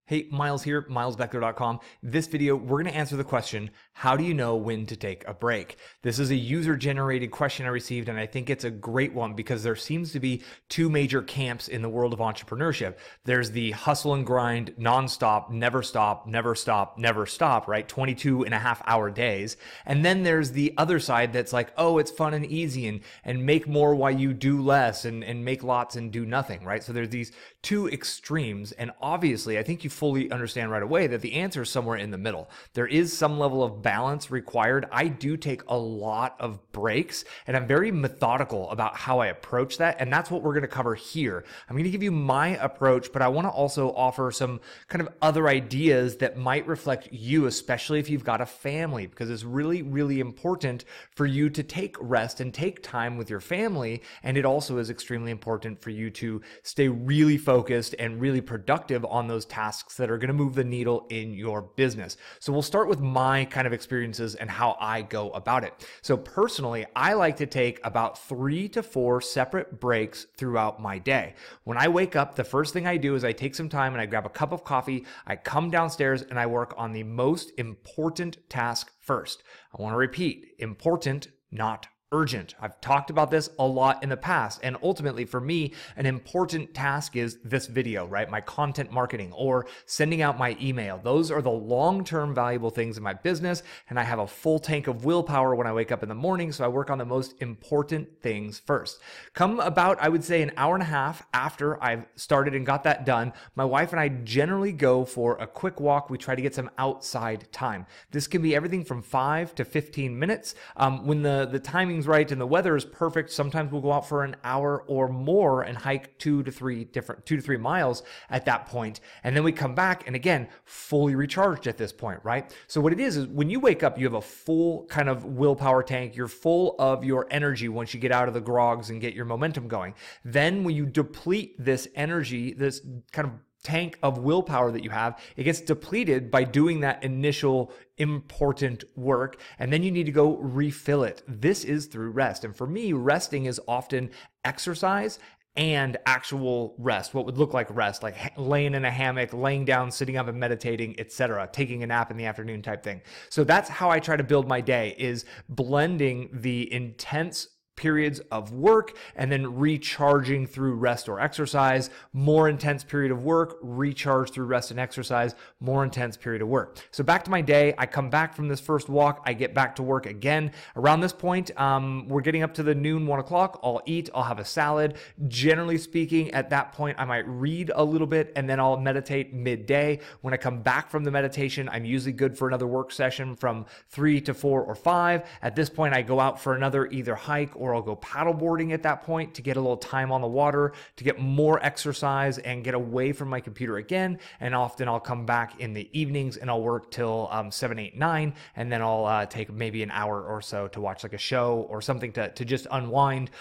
Hey, Miles here, milesbeckler.com. This video, we're going to answer the question, how do you know when to take a break? This is a user-generated question I received, and I think it's a great one because there seems to be two major camps in the world of entrepreneurship. There's the hustle and grind, nonstop, never stop, never stop, never stop, right? 22.5-hour days. And then there's the other side that's like, oh, it's fun and easy and make more while you do less and make lots and do nothing, right? So there's these two extremes, and obviously I think you fully understand right away that the answer is somewhere in the middle. There is some level of balance required. I do take a lot of breaks, and I'm very methodical about how I approach that, and that's what we're going to cover here. I'm going to give you my approach, but I want to also offer some kind of other ideas that might reflect you, especially if you've got a family, because it's really, really important for you to take rest and take time with your family, and it also is extremely important for you to stay really focused and really productive on those tasks that are going to move the needle in your business. So we'll start with my kind of experiences and how I go about it. So personally, I like to take about 3 to 4 separate breaks throughout my day. When I wake up, the first thing I do is I take some time and I grab a cup of coffee, I come downstairs and I work on the most important task first. I want to repeat, important, not urgent. I've talked about this a lot in the past, and ultimately for me, an important task is this video, right? My content marketing or sending out my email. Those are the long-term valuable things in my business, and I have a full tank of willpower when I wake up in the morning, so I work on the most important things first. Come about, I would say, an hour and a half after I've started and got that done, my wife and I generally go for a quick walk. We try to get some outside time. This can be everything from 5 to 15 minutes. When the timing right and the weather is perfect, sometimes we'll go out for an hour or more and hike 2 to 3 miles at that point, and then we come back and again fully recharged at this point, right? So what it is when you wake up, you have a full kind of willpower tank. You're full of your energy once you get out of the grogs and get your momentum going. Then when you deplete this energy, this kind of tank of willpower that you have, it gets depleted by doing that initial important work, and then you need to go refill it. This is through rest. And for me, resting is often exercise and actual rest, what would look like rest, like laying in a hammock, laying down, sitting up and meditating, etc., taking a nap in the afternoon type thing. So that's how I try to build my day, is blending the intense periods of work and then recharging through rest or exercise, more intense period of work, recharge through rest and exercise, more intense period of work. So back to my day, I come back from this first walk, I get back to work again. Around this point, we're getting up to the noon, 1 o'clock, I'll eat, I'll have a salad. Generally speaking, at that point, I might read a little bit and then I'll meditate midday. When I come back from the meditation, I'm usually good for another work session from 3 to 4 or 5. At this point, I go out for another either hike or I'll go paddleboarding at that point to get a little time on the water, to get more exercise and get away from my computer again. And often I'll come back in the evenings and I'll work till 7, 8, 9, and then I'll take maybe an hour or so to watch like a show or something to just unwind,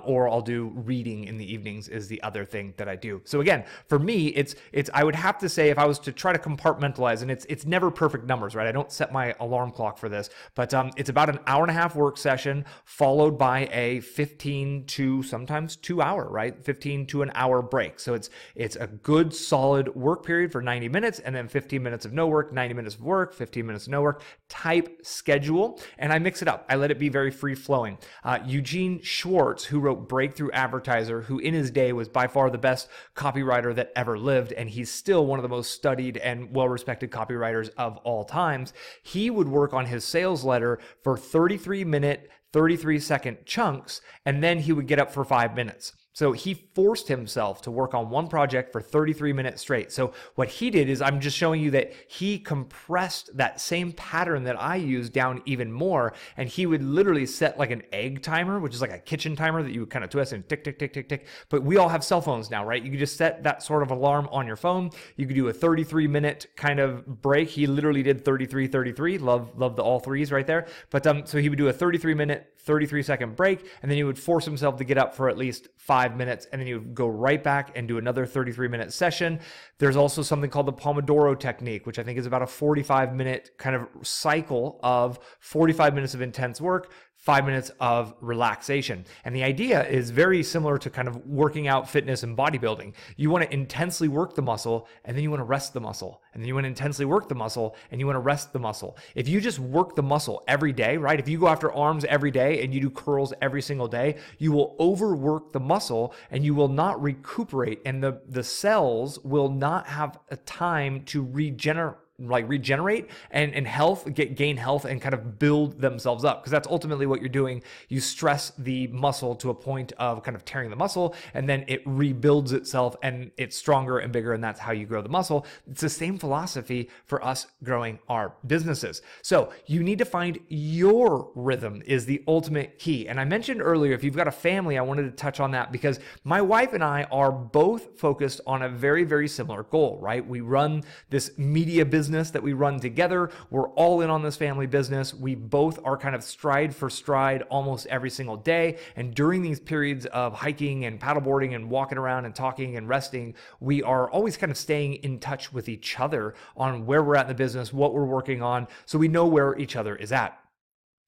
or I'll do reading in the evenings is the other thing that I do. So again, for me, it's I would have to say, if I was to try to compartmentalize, and it's never perfect numbers, right? I don't set my alarm clock for this, but it's about an hour and a half work session followed by a 15 to sometimes 2 hour, right? 15 to an hour break. So it's a good solid work period for 90 minutes and then 15 minutes of no work, 90 minutes of work, 15 minutes of no work type schedule. And I mix it up. I let it be very free flowing. Eugene Schwartz, who wrote Breakthrough Advertiser, who in his day was by far the best copywriter that ever lived, and he's still one of the most studied and well-respected copywriters of all times, he would work on his sales letter for 33-minute 33-second chunks, and then he would get up for 5 minutes. So he forced himself to work on one project for 33 minutes straight. So what he did is, I'm just showing you that he compressed that same pattern that I use down even more. And he would literally set like an egg timer, which is like a kitchen timer that you would kind of twist and tick, tick, tick, tick, tick. But we all have cell phones now, right? You can just set that sort of alarm on your phone. You could do a 33-minute kind of break. He literally did 33, 33. Love the all threes right there. But so he would do a 33-minute, 33-second break, and then he would force himself to get up for at least 5 minutes, and then he would go right back and do another 33-minute session. There's also something called the Pomodoro Technique, which I think is about a 45-minute kind of cycle of 45 minutes of intense work, 5 minutes of relaxation. And the idea is very similar to kind of working out, fitness, and bodybuilding. You want to intensely work the muscle, and then you want to rest the muscle. And then you want to intensely work the muscle, and you want to rest the muscle. If you just work the muscle every day, right? If you go after arms every day and you do curls every single day, you will overwork the muscle and you will not recuperate. And the cells will not have a time to regenerate and gain health and kind of build themselves up, because that's ultimately what you're doing. You stress the muscle to a point of kind of tearing the muscle, and then it rebuilds itself and it's stronger and bigger, and that's how you grow the muscle. It's the same philosophy for us growing our businesses. So you need to find your rhythm is the ultimate key. And I mentioned earlier, if you've got a family, I wanted to touch on that because my wife and I are both focused on a very, very similar goal, right? We run this media business that we run together. We're all in on this family business. We both are kind of stride for stride almost every single day. And during these periods of hiking and paddleboarding and walking around and talking and resting, we are always kind of staying in touch with each other on where we're at in the business, what we're working on, so we know where each other is at.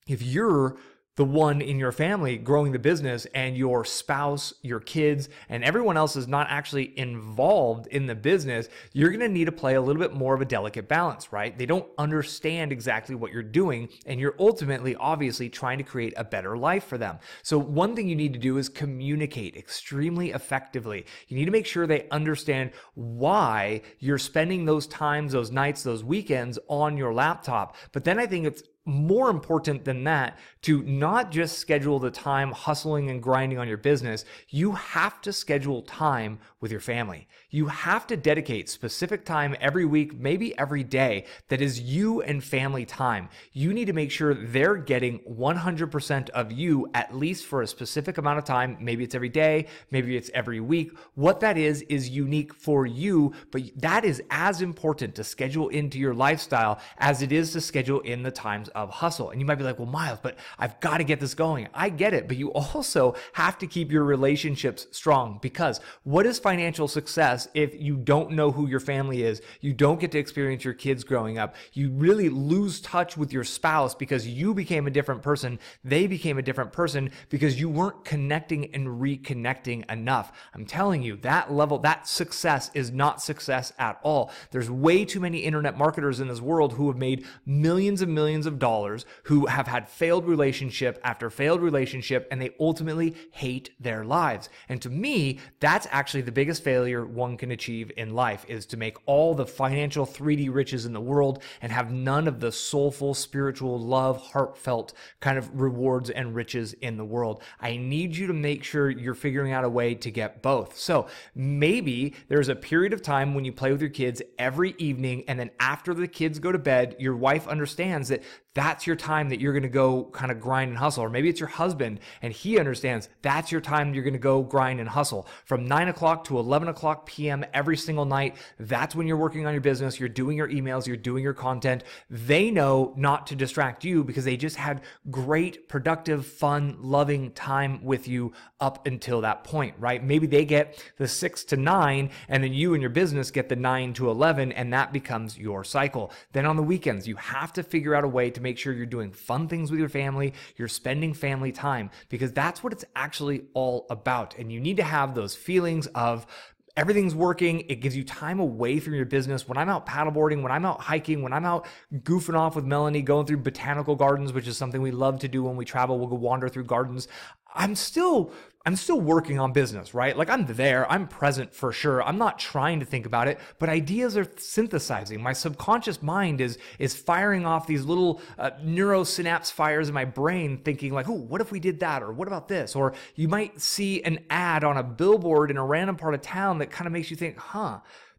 If you're the one in your family growing the business and your spouse, your kids, and everyone else is not actually involved in the business, you're going to need to play a little bit more of a delicate balance, right? They don't understand exactly what you're doing, and you're ultimately, obviously, trying to create a better life for them. So one thing you need to do is communicate extremely effectively. You need to make sure they understand why you're spending those times, those nights, those weekends on your laptop. But then I think it's more important than that to not just schedule the time hustling and grinding on your business. You have to schedule time with your family. You have to dedicate specific time every week, maybe every day, that is you and family time. You need to make sure they're getting 100% of you, at least for a specific amount of time. Maybe it's every day, maybe it's every week. What that is unique for you, but that is as important to schedule into your lifestyle as it is to schedule in the times of hustle. And you might be like, well, Miles, but I've got to get this going. I get it, but you also have to keep your relationships strong, because what is financial success if you don't know who your family is? You don't get to experience your kids growing up. You really lose touch with your spouse because you became a different person. They became a different person because you weren't connecting and reconnecting enough. I'm telling you, that level, that success is not success at all. There's way too many internet marketers in this world who have made millions and millions of dollars, who have had failed relationship after failed relationship, and they ultimately hate their lives. And to me, that's actually the biggest failure one can achieve in life, is to make all the financial 3D riches in the world and have none of the soulful, spiritual, love, heartfelt kind of rewards and riches in the world. I need you to make sure you're figuring out a way to get both. So maybe there's a period of time when you play with your kids every evening, and then after the kids go to bed, your wife understands that that's your time that you're going to go kind of grind and hustle. Or maybe it's your husband and he understands that's your time you're going to go grind and hustle. From 9 o'clock to 11 o'clock p.m. every single night, that's when you're working on your business, you're doing your emails, you're doing your content. They know not to distract you because they just had great, productive, fun, loving time with you up until that point, right? Maybe they get the 6 to 9 and then you and your business get the 9 to 11, and that becomes your cycle. Then on the weekends, you have to figure out a way to make sure you're doing fun things with your family, you're spending family time, because that's what it's actually all about. And you need to have those feelings of everything's working. It gives you time away from your business. When I'm out paddleboarding, when I'm out hiking, when I'm out goofing off with Melanie, going through botanical gardens, which is something we love to do when we travel, we'll go wander through gardens. I'm still working on business, right? Like I'm there, I'm present for sure. I'm not trying to think about it, but ideas are synthesizing. My subconscious mind is firing off these little neurosynapse fires in my brain, thinking like, oh, what if we did that? Or what about this? Or you might see an ad on a billboard in a random part of town that kind of makes you think,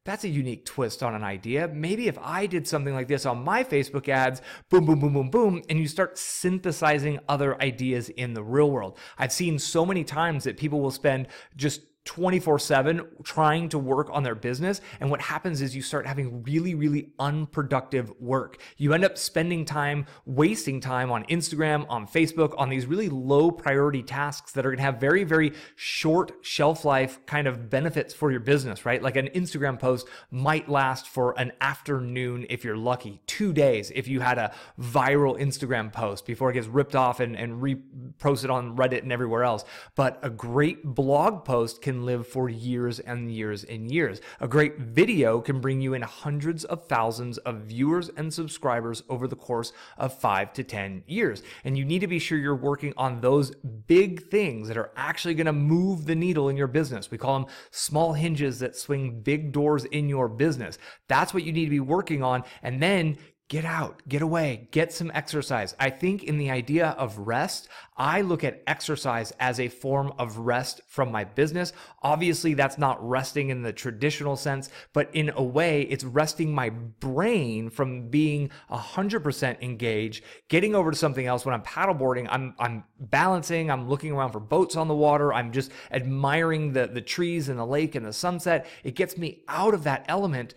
that's a unique twist on an idea. Maybe if I did something like this on my Facebook ads, boom, boom, boom, boom, boom, and you start synthesizing other ideas in the real world. I've seen so many times that people will spend just 24/7 trying to work on their business. And what happens is you start having really, really unproductive work. You end up spending time, wasting time on Instagram, on Facebook, on these really low priority tasks that are going to have very, very short shelf life kind of benefits for your business, right? Like an Instagram post might last for an afternoon if you're lucky, 2 days if you had a viral Instagram post before it gets ripped off and reposted on Reddit and everywhere else. But a great blog post can live for years and years and years. A great video can bring you in hundreds of thousands of viewers and subscribers over the course of 5 to 10 years. And you need to be sure you're working on those big things that are actually going to move the needle in your business. We call them small hinges that swing big doors in your business. That's what you need to be working on. And then get out, get away, get some exercise. I think in the idea of rest, I look at exercise as a form of rest from my business. Obviously, that's not resting in the traditional sense, but in a way, it's resting my brain from being 100% engaged, getting over to something else. When I'm paddleboarding, I'm balancing, I'm looking around for boats on the water, I'm just admiring the trees and the lake and the sunset. It gets me out of that element.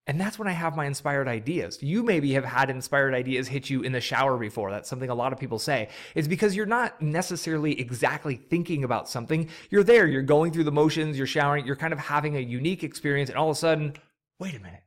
And that's when I have my inspired ideas. You maybe have had inspired ideas hit you in the shower before. That's something a lot of people say. It's because you're not necessarily exactly thinking about something. You're there, you're going through the motions, you're showering, you're kind of having a unique experience, and all of a sudden, wait a minute,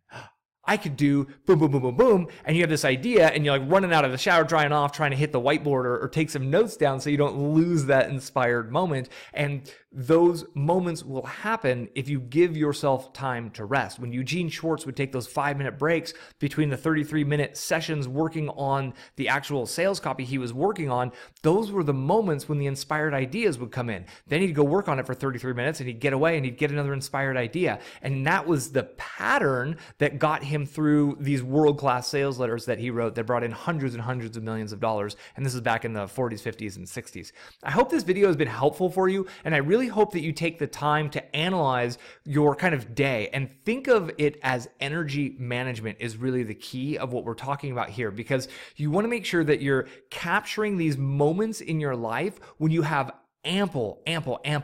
I could do boom, boom, boom, boom, boom. And you have this idea and you're like running out of the shower, drying off, trying to hit the whiteboard or take some notes down so you don't lose that inspired moment. And those moments will happen if you give yourself time to rest. When Eugene Schwartz would take those 5-minute breaks between the 33-minute sessions working on the actual sales copy he was working on, those were the moments when the inspired ideas would come in. Then he'd go work on it for 33 minutes and he'd get away and he'd get another inspired idea. And that was the pattern that got him through these world-class sales letters that he wrote that brought in hundreds and hundreds of millions of dollars. And this is back in the 40s, 50s, and 60s. I hope this video has been helpful for you. And I really hope that you take the time to analyze your kind of day and think of it as energy management is really the key of what we're talking about here, because you want to make sure that you're capturing these moments in your life when you have ample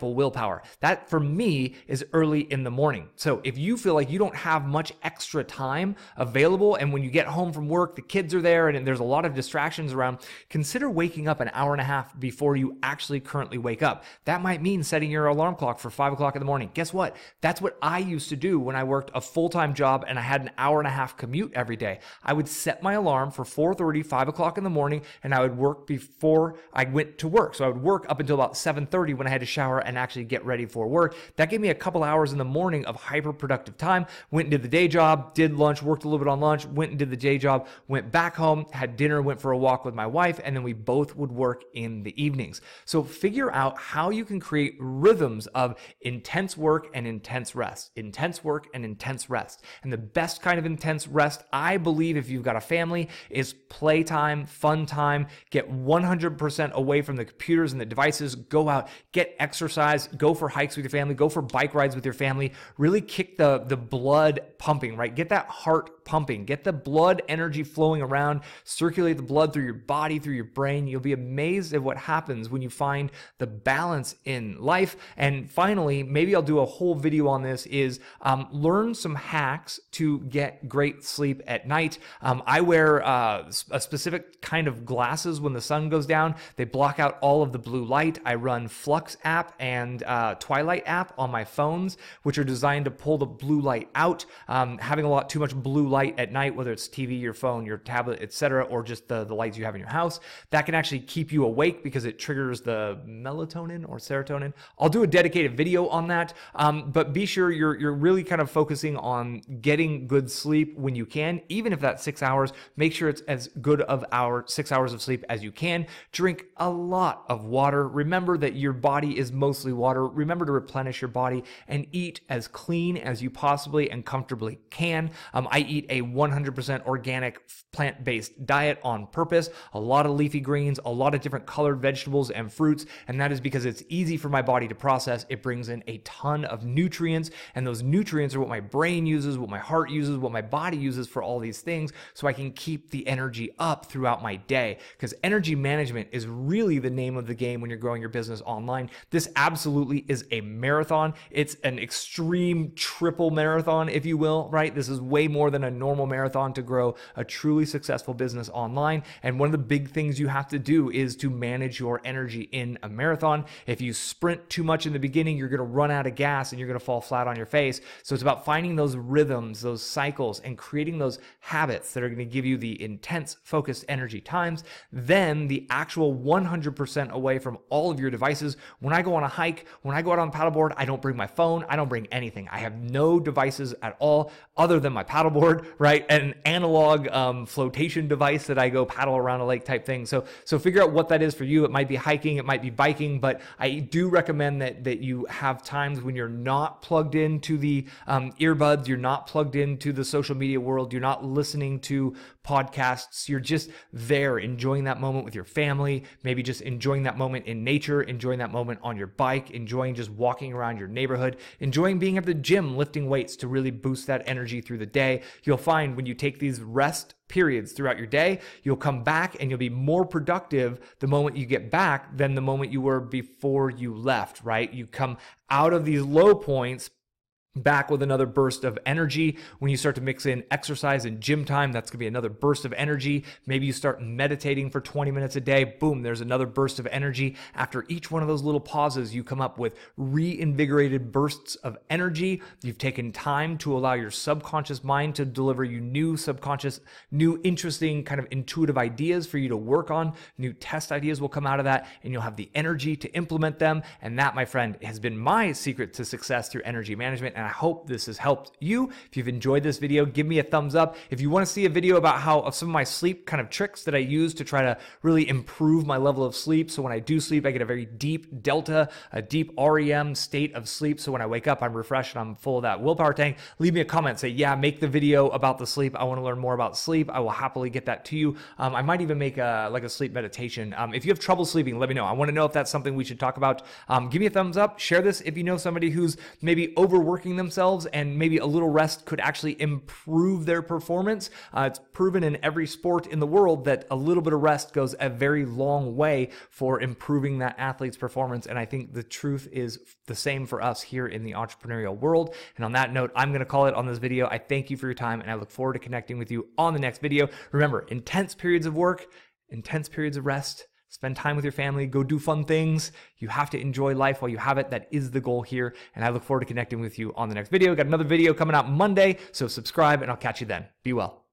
willpower. That for me is early in the morning. So if you feel like you don't have much extra time available, and when you get home from work, the kids are there and there's a lot of distractions around, consider waking up an hour and a half before you actually currently wake up. That might mean setting your alarm clock for 5 o'clock in the morning. Guess what? That's what I used to do when I worked a full-time job and I had an hour and a half commute every day. I would set my alarm for 4:30, 5 o'clock in the morning, and I would work before I went to work. So I would work up until about 7:30 when I had to shower and actually get ready for work. That gave me a couple hours in the morning of hyper productive time. Went and did the day job, did lunch, worked a little bit on lunch, went and did the day job, went back home, had dinner, went for a walk with my wife, and then we both would work in the evenings. So figure out how you can create rhythms of intense work and intense rest, intense work and intense rest. And the best kind of intense rest, I believe, if you've got a family, is playtime, fun time. Get 100% away from the computers and the devices. Go out, get exercise, go for hikes with your family, go for bike rides with your family, really kick the blood pumping, right? Get that heart pumping, get the blood energy flowing around, circulate the blood through your body, through your brain. You'll be amazed at what happens when you find the balance in life. And finally, maybe I'll do a whole video on this, is learn some hacks to get great sleep at night. I wear a specific kind of glasses when the sun goes down. They block out all of the blue light. I run Flux app and Twilight app on my phones, which are designed to pull the blue light out. Having too much blue light at night, whether it's TV, your phone, your tablet, etc., or just the lights you have in your house, that can actually keep you awake because it triggers the melatonin or serotonin. I'll do a dedicated video on that, but be sure you're really kind of focusing on getting good sleep when you can, even if that's 6 hours. Make sure it's as good of 6 hours of sleep as you can. Drink a lot of water. Remember that your body is mostly water. Remember to replenish your body and eat as clean as you possibly and comfortably can. I eat eat a 100% organic plant-based diet on purpose, a lot of leafy greens, a lot of different colored vegetables and fruits, and that is because it's easy for my body to process. It brings in a ton of nutrients, and those nutrients are what my brain uses, what my heart uses, what my body uses for all these things, so I can keep the energy up throughout my day, because energy management is really the name of the game when you're growing your business online. This absolutely is a marathon. It's an extreme triple marathon, if you will, right? This is way more than a normal marathon to grow a truly successful business online. And one of the big things you have to do is to manage your energy in a marathon. If you sprint too much in the beginning, you're going to run out of gas and you're going to fall flat on your face. So it's about finding those rhythms, those cycles, and creating those habits that are going to give you the intense focused energy times, then the actual 100% away from all of your devices. When I go on a hike, when I go out on the paddleboard, I don't bring my phone, I don't bring anything. I have no devices at all other than my paddleboard, right? An analog flotation device that I go paddle around a lake type thing. So figure out what that is for you. It might be hiking, it might be biking, but I do recommend that you have times when you're not plugged into the earbuds, you're not plugged into the social media world, you're not listening to podcasts, you're just there enjoying that moment with your family, maybe just enjoying that moment in nature, enjoying that moment on your bike, enjoying just walking around your neighborhood, enjoying being at the gym, lifting weights to really boost that energy through the day. You'll find when you take these rest periods throughout your day, you'll come back and you'll be more productive the moment you get back than the moment you were before you left, right? You come out of these low points back with another burst of energy. When you start to mix in exercise and gym time, that's going to be another burst of energy. Maybe you start meditating for 20 minutes a day. Boom, there's another burst of energy. After each one of those little pauses, you come up with reinvigorated bursts of energy. You've taken time to allow your subconscious mind to deliver you new interesting kind of intuitive ideas for you to work on. New test ideas will come out of that, and you'll have the energy to implement them. And that, my friend, has been my secret to success through energy management. And I hope this has helped you. If you've enjoyed this video, give me a thumbs up. If you want to see a video about of some of my sleep kind of tricks that I use to try to really improve my level of sleep, so when I do sleep, I get a very deep delta, a deep REM state of sleep. So when I wake up, I'm refreshed and I'm full of that willpower tank. Leave me a comment, say, yeah, make the video about the sleep. I want to learn more about sleep. I will happily get that to you. I might even make like a sleep meditation. If you have trouble sleeping, let me know. I want to know if that's something we should talk about. Give me a thumbs up. Share this if you know somebody who's maybe overworking themselves, and maybe a little rest could actually improve their performance. It's proven in every sport in the world that a little bit of rest goes a very long way for improving that athlete's performance. And I think the truth is the same for us here in the entrepreneurial world. And on that note, I'm going to call it on this video. I thank you for your time, and I look forward to connecting with you on the next video. Remember, intense periods of work, intense periods of rest. Spend time with your family, go do fun things. You have to enjoy life while you have it. That is the goal here. And I look forward to connecting with you on the next video. Got another video coming out Monday, so subscribe and I'll catch you then. Be well.